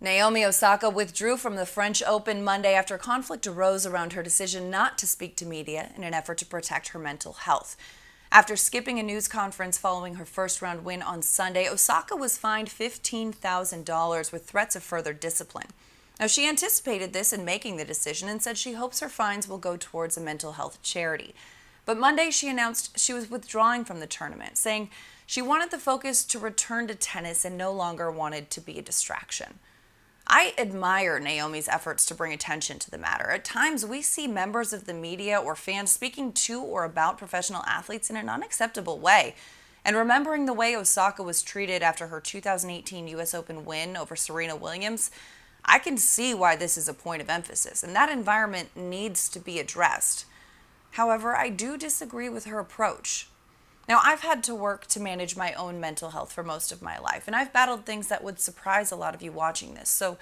Naomi Osaka withdrew from the French Open Monday after conflict arose around her decision not to speak to media in an effort to protect her mental health. After skipping a news conference following her first-round win on Sunday, Osaka was fined $15,000 with threats of further discipline. Now, she anticipated this in making the decision and said she hopes her fines will go towards a mental health charity. But Monday, she announced she was withdrawing from the tournament, saying she wanted the focus to return to tennis and no longer wanted to be a distraction. I admire Naomi's efforts to bring attention to the matter. At times, we see members of the media or fans speaking to or about professional athletes in an unacceptable way. And remembering the way Osaka was treated after her 2018 U.S. Open win over Serena Williams, I can see why this is a point of emphasis, and that environment needs to be addressed. However, I do disagree with her approach. Now, I've had to work to manage my own mental health for most of my life, and I've battled things that would surprise a lot of you watching this, so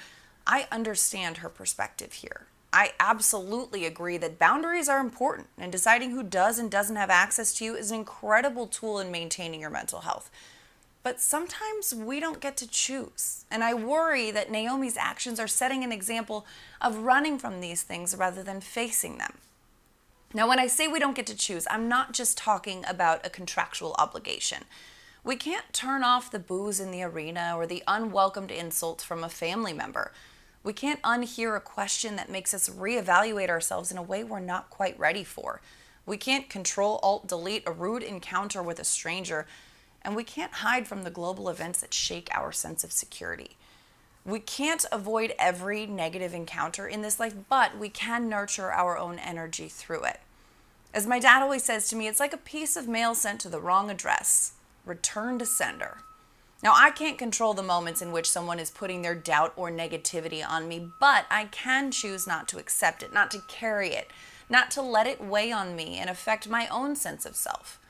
I understand her perspective here. I absolutely agree that boundaries are important, and deciding who does and doesn't have access to you is an incredible tool in maintaining your mental health. But sometimes we don't get to choose, and I worry that Naomi's actions are setting an example of running from these things rather than facing them. Now, when I say we don't get to choose, I'm not just talking about a contractual obligation. We can't turn off the boos in the arena or the unwelcomed insults from a family member. We can't unhear a question that makes us reevaluate ourselves in a way we're not quite ready for. We can't Control-Alt-Delete a rude encounter with a stranger, and we can't hide from the global events that shake our sense of security. We can't avoid every negative encounter in this life, but we can nurture our own energy through it. As my dad always says to me, it's like a piece of mail sent to the wrong address. Return to sender. Now, I can't control the moments in which someone is putting their doubt or negativity on me, but I can choose not to accept it, not to carry it, not to let it weigh on me and affect my own sense of self.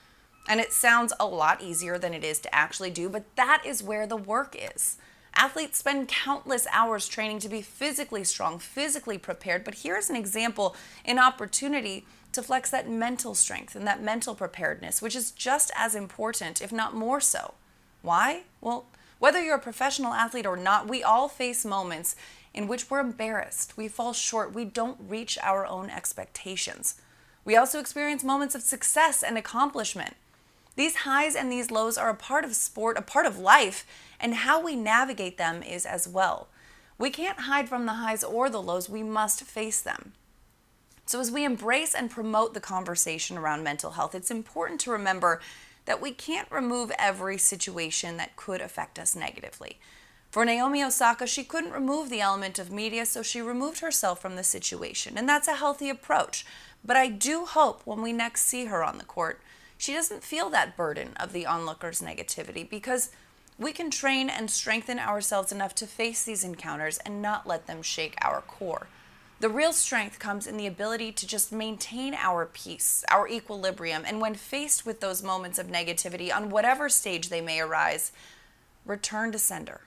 And it sounds a lot easier than it is to actually do, but that is where the work is. Athletes spend countless hours training to be physically strong, physically prepared, but here's an example, an opportunity to flex that mental strength and that mental preparedness, which is just as important, if not more so. Why? Well, whether you're a professional athlete or not, we all face moments in which we're embarrassed, we fall short, we don't reach our own expectations. We also experience moments of success and accomplishment. These highs and these lows are a part of sport, a part of life, and how we navigate them is as well. We can't hide from the highs or the lows, we must face them. So as we embrace and promote the conversation around mental health, it's important to remember that we can't remove every situation that could affect us negatively. For Naomi Osaka, she couldn't remove the element of media, so she removed herself from the situation, and that's a healthy approach. But I do hope when we next see her on the court, she doesn't feel that burden of the onlookers' negativity, because we can train and strengthen ourselves enough to face these encounters and not let them shake our core. The real strength comes in the ability to just maintain our peace, our equilibrium, and when faced with those moments of negativity on whatever stage they may arise, return to sender.